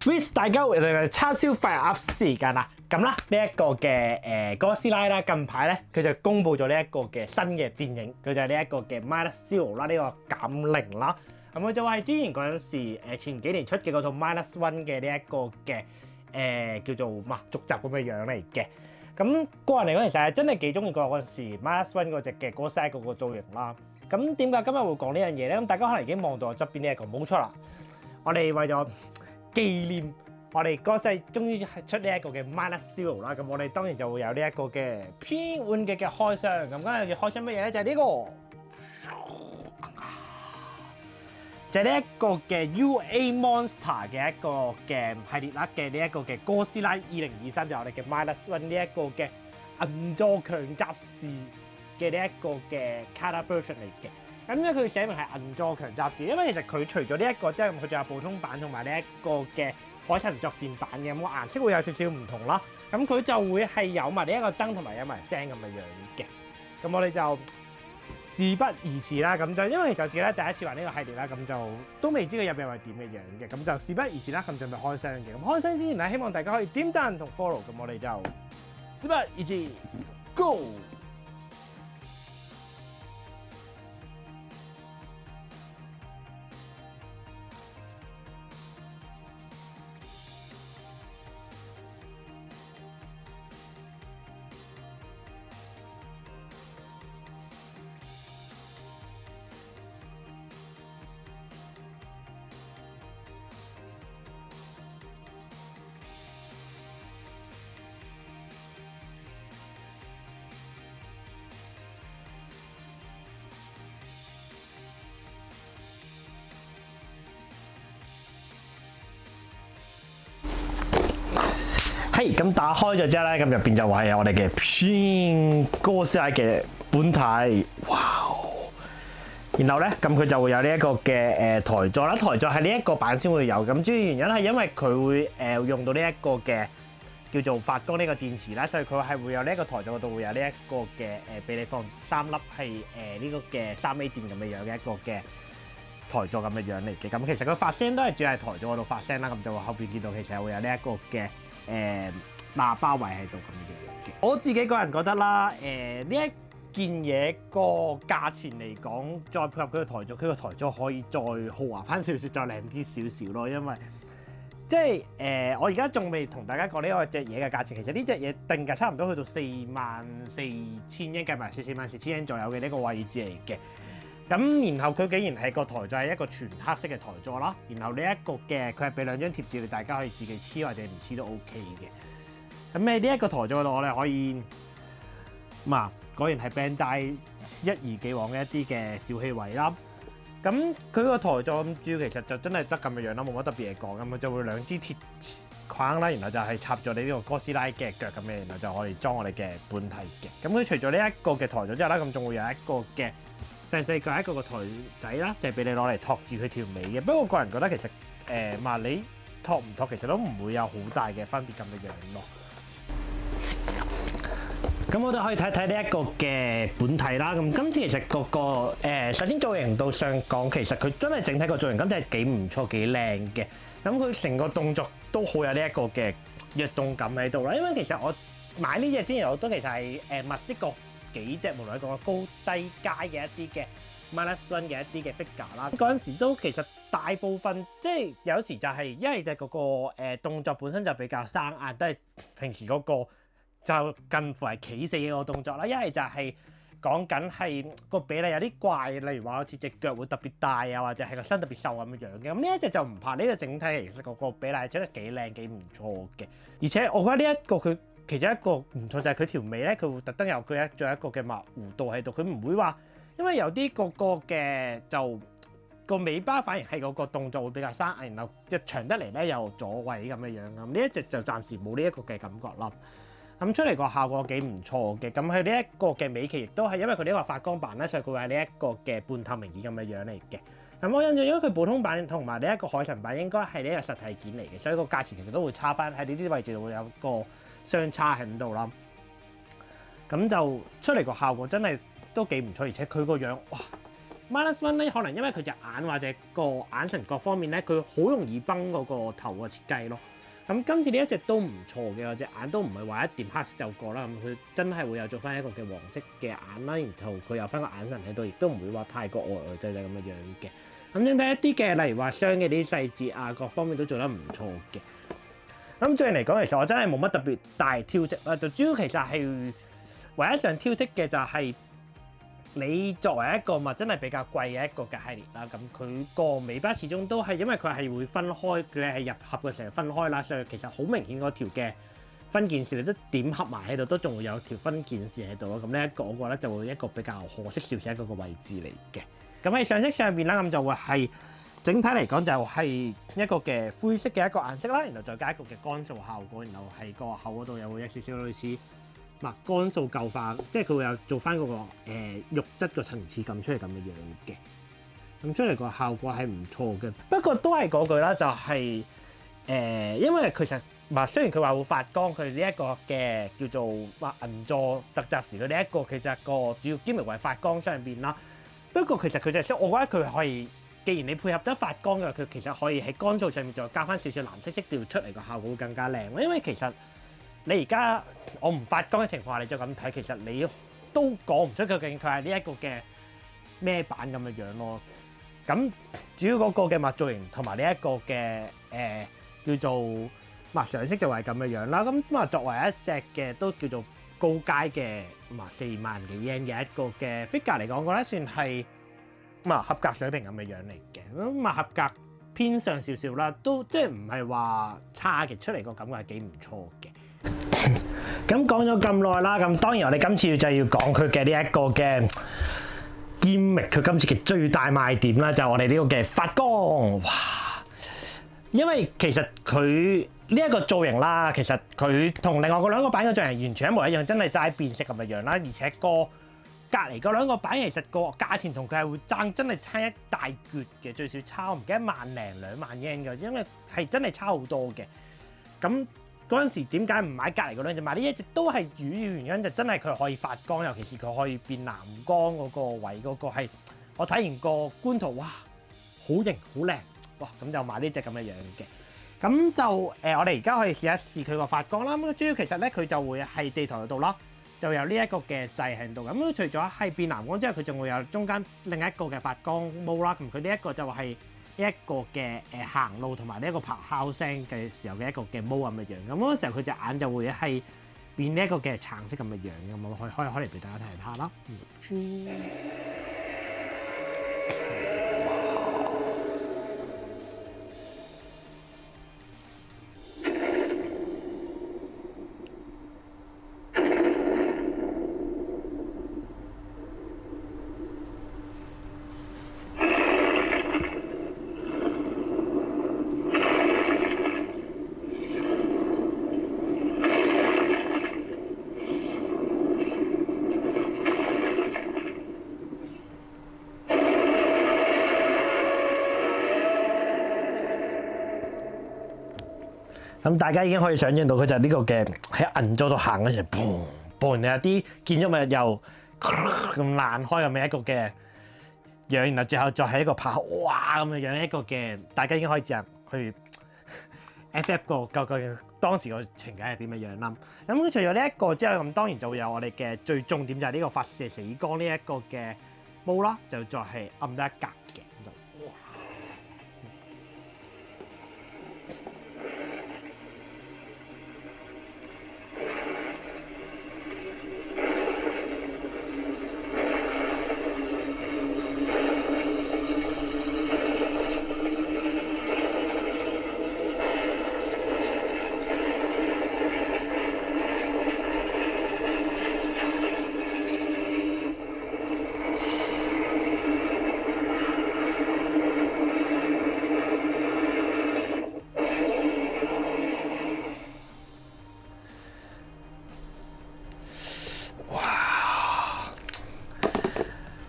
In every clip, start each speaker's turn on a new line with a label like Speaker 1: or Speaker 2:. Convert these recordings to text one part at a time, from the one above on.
Speaker 1: Swiss 大家回嚟叉燒飯噏時間啦，咁啦呢一個嘅哥斯拉啦，近排咧佢就公布咗呢一個嘅新嘅電影，佢就係呢一個嘅 Minus Zero 啦，呢個減零啦。咁佢就話係之前嗰陣時前幾年出嘅嗰套 Minus One 嘅呢一個嘅叫做續集咁嘅樣嚟嘅。咁個人嚟講，其實係真係幾中意嗰陣時 Minus One 嗰隻嘅哥斯拉嗰個造型啦。咁點解今日會講呢樣嘢咧？咁大家可能已經望到我側邊呢一個，冇錯啦。我哋為咗紀念我哋哥斯拉終於出呢一個嘅 Minus Zero 啦，咁我哋當然就會有呢一個嘅偏換嘅開箱。咁今日要開箱乜嘢咧？就係呢個，就係呢一個嘅 UA Monster 嘅一個嘅系列啦嘅呢一個嘅哥斯拉2023，就係我哋嘅 Minus One 呢一個嘅銀座強襲士嘅呢一個嘅 Color Version 嚟嘅。咁因為佢寫明係銀座強襲士，因為其實佢除咗呢一個之外，佢仲有普通版同埋呢一個嘅海神作戰版嘅，咁個顏色會有少少唔同啦。咁佢就會係有埋呢一個燈同埋有埋聲咁嘅樣嘅。咁我哋就事不宜遲啦，咁就因為其實自己咧第一次玩呢個系列啦，咁就都未知佢入邊係點嘅樣嘅，咁就事不宜遲啦，咁準備開箱嘅。咁開箱之前咧，希望大家可以點讚同 follow，咁我哋就事不宜遲 ，Go！係咁打開咗之後咧，咁入邊就話有我哋嘅偏哥斯拉嘅本體，哇！然後咧，咁佢就會有呢一個嘅台座啦，台座係呢一個版先會有。咁主要原因係因為佢會用到呢一個嘅叫做發光呢個電池啦，所以佢係會有呢一個台座嗰度會有呢一個嘅俾你放3粒係呢個嘅3A 電咁嘅樣嘅一個嘅台座咁嘅樣嚟嘅。咁其實佢發聲都係主要係台座嗰度發聲啦。咁就會後邊見到其實會有呢一個嘅喇叭位喺度咁樣嘅。我自己個人覺得啦，呢一件嘢個價錢嚟講，再配合佢個台座，佢個台座可以再豪華翻少少，再靚啲少少咯。因為即係我而家仲未同大家講呢個隻嘢嘅價錢，其實呢隻嘢定價差唔多去到44,000英，計埋44,000英左右嘅呢個位置嚟嘅。咁然後佢竟然係個台座係一個全黑色嘅台座啦，然後呢一個嘅佢係俾2張貼紙，你大家可以自己黐或者唔黐都 OK 嘅。咁呢一個台座嗰度我哋可以果然係 Bandai 一如既往嘅一啲嘅小氣位啦。咁佢個台座咁主要其實就真係得咁嘅樣啦，冇乜特別嘢講。咁就會2支鐵框啦，然後就係插咗你呢個哥斯拉嘅腳咁嘅，然後就可以裝我哋嘅本體嘅。咁佢除咗呢一個嘅台座之後啦，咁仲會有一個嘅細腳一個台仔啦，就係俾你攞嚟托住佢條尾嘅。不過我個人覺得其實你托唔托其實都唔會有好大嘅分別咁嘅樣咯。咁我哋可以睇睇呢一個嘅本體啦。咁今次其實個首先造型度上講，其實佢真係整體個造型咁真係幾唔錯幾靚嘅。咁佢成個動作都好有呢一個嘅躍動感喺度啦。因為其實我買呢隻之前我都其實係物色過幾隻無論係個高低階嘅一啲嘅 Minus One 嘅一啲嘅 figure 啦。嗰陣時都其實大部分即係有時就係因為就嗰個動作本身就比較生硬，都係平時嗰個就近乎係企死嘅個動作啦。一係就係講緊係個比例有啲怪，例如話好似隻腳會特別大啊，或者係個身特別瘦咁樣樣嘅。咁呢一隻就唔怕，呢個整體其實個比例出得幾靚幾唔錯嘅。而且我覺得呢一個佢其中一個唔錯就係佢條尾咧，佢會特登有佢做一個嘅弧度喺度，佢唔會話因為有啲個嘅就個尾巴反而係嗰個動作會比較生硬，然後一長得嚟咧又阻位咁嘅樣咁。呢一隻就暫時冇呢一個嘅感覺啦。咁出嚟個效果幾唔錯嘅。咁佢呢一個嘅尾鰭亦都係因為佢呢個發光版咧，所以佢會係呢一個嘅半透明件咁嘅樣嚟嘅。咁我印象如果佢普通版同埋呢一個海神版應該係呢個實體件嚟嘅，所以個價錢其實都會差翻喺呢啲位置度會有個相差喺度啦。咁就出嚟個效果真係都幾唔錯，而且佢個樣哇
Speaker 2: Minus One 咧，可能因為佢隻眼或者個眼神各方面咧，佢好容易崩嗰個頭嘅設計咯。咁今次呢一隻都唔錯嘅，隻眼都唔係話一掂黑色就過啦。咁佢真係會有做翻一個嘅黃色嘅眼啦，然後佢有翻個眼神喺度，亦都唔會話太過呆滯咁嘅樣嘅。咁整體一啲嘅，例如話雙嘅啲細節啊，各方面都做得唔錯嘅。咁最近嚟講，其實我真係冇乜特別大挑剔啦，就主要其實係唯一想挑剔嘅就係你作為一個真係比較貴嘅一個嘅系列啦，咁佢個尾巴始終都係因為佢係會分開，佢係入盒嘅時候分開啦，所以其實好明顯嗰條嘅分件事你都點合埋喺度，都仲會有條分件事喺度咯。咁呢一個我覺得就會一個比較可惜少少一個位置嚟嘅。咁喺上色上邊啦，咁就會係整體嚟講就係一個嘅灰色嘅一個顏色啦，然後再加一個嘅乾燥效果，然後喺個口嗰度又會有少少類似乾燥舊化，即係佢會有做翻嗰個肉質個層次感出嚟咁嘅樣嘅。咁出嚟個效果係唔錯嘅，不過都係嗰句啦，就係因為其實雖然佢話會發光，佢呢一個嘅叫做銀座特集時佢呢一個其實個主要 gimmick 為發光上邊啦。不過其實佢就係我覺得佢可以，既然你配合得發光嘅，佢其實可以喺乾燥上面再加翻少少藍色色調出嚟，個效果會更加靚。因為其實你而家我唔發光嘅情況下，你再咁睇，其實你都講唔出究竟佢係呢一個嘅咩版咁嘅樣咯。咁主要嗰個嘅物造型同埋呢一個嘅叫做上色就係咁嘅樣啦。咁作為一隻嘅都叫做高階嘅4萬幾 yen 嘅一個嘅 figure 嚟講，我覺得算係合格水平咁嘅樣嚟嘅。咁合格偏上少少啦，都即係唔係話差嘅，出嚟個感覺係幾唔錯嘅。咁講咗咁耐啦，咁當然我哋今次就要講佢嘅呢一個嘅gimmick，佢今次嘅最大賣點啦，就係我哋呢個嘅發光。哇！因為其實佢呢一個造型啦，其實佢同另外嗰兩個版嘅造型完全一模一樣，真係齋變色咁嘅樣啦。而且隔離嗰兩個版其實個價錢同佢係會爭，真係差一大橛嘅，最少差我唔記得1萬零2萬 yen 嘅，因為係真係差好多嘅。咁嗰陣時點解唔買隔離嗰兩隻，買呢一隻都係主要原因，就真係佢可以發光，尤其是佢可以變藍光嗰個位嗰個係我睇完個官圖，哇，好型好靚，哇，咁就買呢隻咁嘅樣嘅。咁就我哋而家可以試一試佢個發光啦。咁主要其實咧佢就會喺地台度啦，就有呢一個嘅掣喺度。咁除咗係變藍光之外，佢仲會有中間另一個嘅發光模啦。咁佢呢一個就係呢一個嘅行路同埋呢一個咆哮聲嘅時候嘅一個嘅模咁嘅樣。咁嗰個時候佢隻眼就會係變呢一個嘅橙色咁嘅樣。咁我可以開嚟俾大家睇下啦。咁大家已經可以想象到佢就係呢個嘅喺銀座度行嗰時，砰砰，然後啲建築物又咁爛開咁嘅一個嘅樣，然後最後再係一個拍哇咁嘅樣一個嘅，大家已經可以自行去 FF 個究竟當時個情景係點嘅樣啦。咁除咗呢一個之後，咁當然就會有我哋嘅最重點就係呢個發射死光呢一個嘅模啦，就再係暗得一格嘅。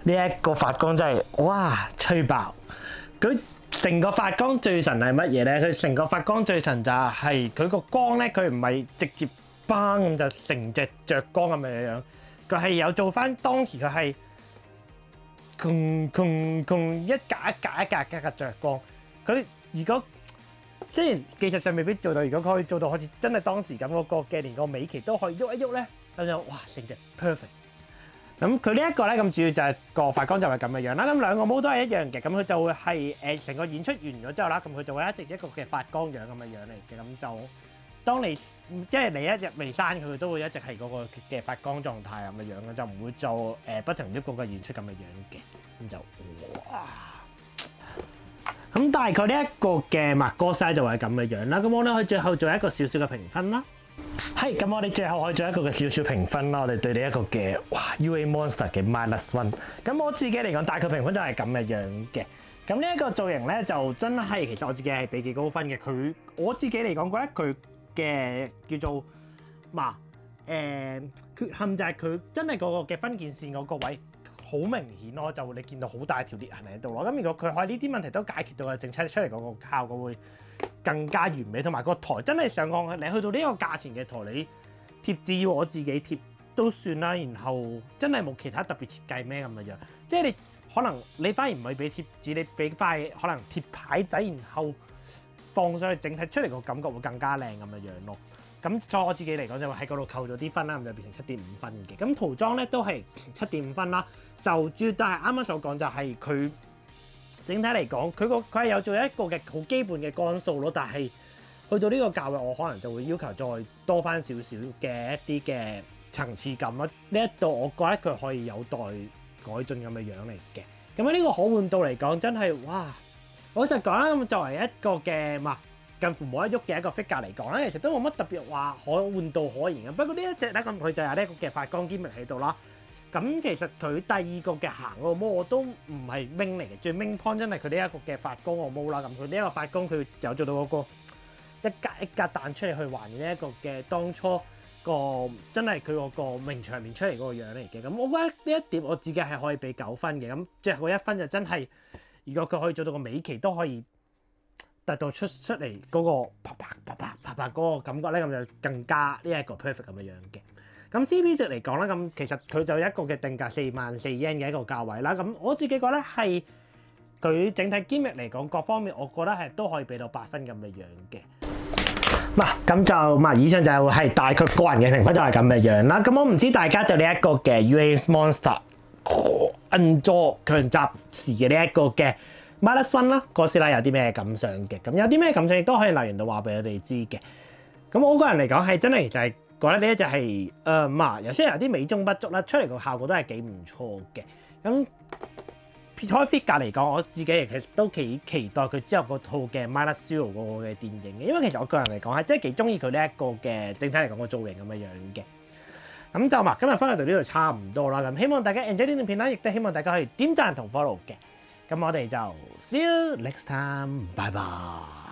Speaker 2: 呢一個發光真係哇吹爆！佢成個發光最神係乜嘢咧？佢成個發光最神就係佢個光咧，佢唔係直接崩咁就成隻着光咁嘅樣，佢係有做翻當時佢係一格着光。佢如果雖然技術上未必做到，如果佢可以做到好似真係當時咁嗰個嘅，連個尾期都可以喐一喐咧，咁就哇成隻 perfect。咁佢呢一個咧，咁主要就係個髮光就係咁嘅樣啦。咁兩個模都係一樣嘅，咁佢就會係成個演出完咗之後啦，咁佢就會一直一個嘅髮光樣咁嘅樣嚟嘅。咁就當你即係你一日未刪佢都會一直係嗰個嘅髮光狀態咁嘅樣嘅，就唔會做不停喐嗰個演出咁嘅樣嘅。咁就哇！咁大概呢一個嘅麥哥西就係咁嘅樣啦。咁我咧可以最後做一個少少嘅評分啦。係，咁我哋最後可以做一個嘅少少評分啦。我哋對呢一個嘅UA Monster 嘅 -1。咁我自己嚟講，大概評分就係咁嘅樣嘅。咁呢一個造型咧，就真係其實我自己係俾幾高分嘅。我自己嚟講覺得佢嘅叫做缺陷就係佢真係嗰個嘅分界線嗰個位好明顯咯，就你見到好大條裂痕喺度咯。咁如果佢可以呢啲問題都解決到嘅，整出嚟嗰個效果會更加完美，同埋個台真係上岸，你去到呢個價錢嘅台，你貼紙要我自己貼都算啦。然後真係冇其他特別設計咩咁嘅樣，即係你可能你反而唔係俾貼紙，你俾塊可能貼牌仔，然後放上去整體出嚟個感覺會更加靚咁嘅樣咯。咁所以我自己嚟講就喺嗰度扣咗啲分啦，咁就變成7.5分嘅。咁塗裝咧都係7.5分啦，就主要都係啱啱所講就係佢。整體嚟講，佢係有做一個嘅好基本嘅光數咯，但係去到呢個價位，我可能就會要求再多翻少少嘅一啲嘅層次感咯。呢一度我覺得佢可以有待改進咁嘅樣嚟嘅。咁喺呢個可換度嚟講，真係哇！老實講啦，咁作為一個嘅近乎冇得喐嘅一個 figure 嚟講咧，其實都冇乜特別話可換度可言嘅。不過呢一隻咧，咁佢就有呢一個嘅髮光堅力喺度啦。咁其實佢第二個嘅行個模我都唔係 main 嚟嘅，最 main point 真係佢呢一個嘅髮光個模啦。咁佢呢一個髮光佢有做到嗰個一格一格彈出嚟去還呢一個嘅當初個真係佢嗰個名場面出嚟嗰個樣嚟嘅。咁我覺得呢一點我自己係可以俾9分嘅。咁最後1分就真係，如果佢可以做到個尾期都可以達到出嚟嗰個啪啪嗰個感覺咧，咁就更加呢一個 perfect 咁嘅樣嘅。咁 CP 值嚟講啦，咁其實佢就一個嘅定價44,000 yen 嘅一個價位啦。咁我自己覺得係佢整體堅力嚟講，各方面我覺得係都可以俾到8分咁嘅樣嘅。咁就以上就係大概個人嘅評分就係咁嘅樣啦。咁我唔知大家對呢一個嘅 UA Monster Unzo 強襲時嘅呢一個嘅 -1啦，哥斯拉有啲咩感想嘅？咁有啲咩感想亦都可以留言度話俾我哋知嘅。咁我個人嚟講係真係就係。覺得呢一隻係有些有啲美中不足啦，出嚟個效果都係幾唔錯嘅。咁撇開 figure 嚟講，我自己其實都幾期待佢之後嗰套嘅 Minus Zero 嗰個嘅電影嘅，因為其實我個人嚟講係真係幾中意佢呢一個嘅整體嚟講個造型咁嘅樣嘅。咁就今日分享到呢度差唔多啦。咁希望大家 enjoy 呢段片啦，亦都希望大家可以點讚同 follow 嘅。咁我哋就 see you next time，拜拜。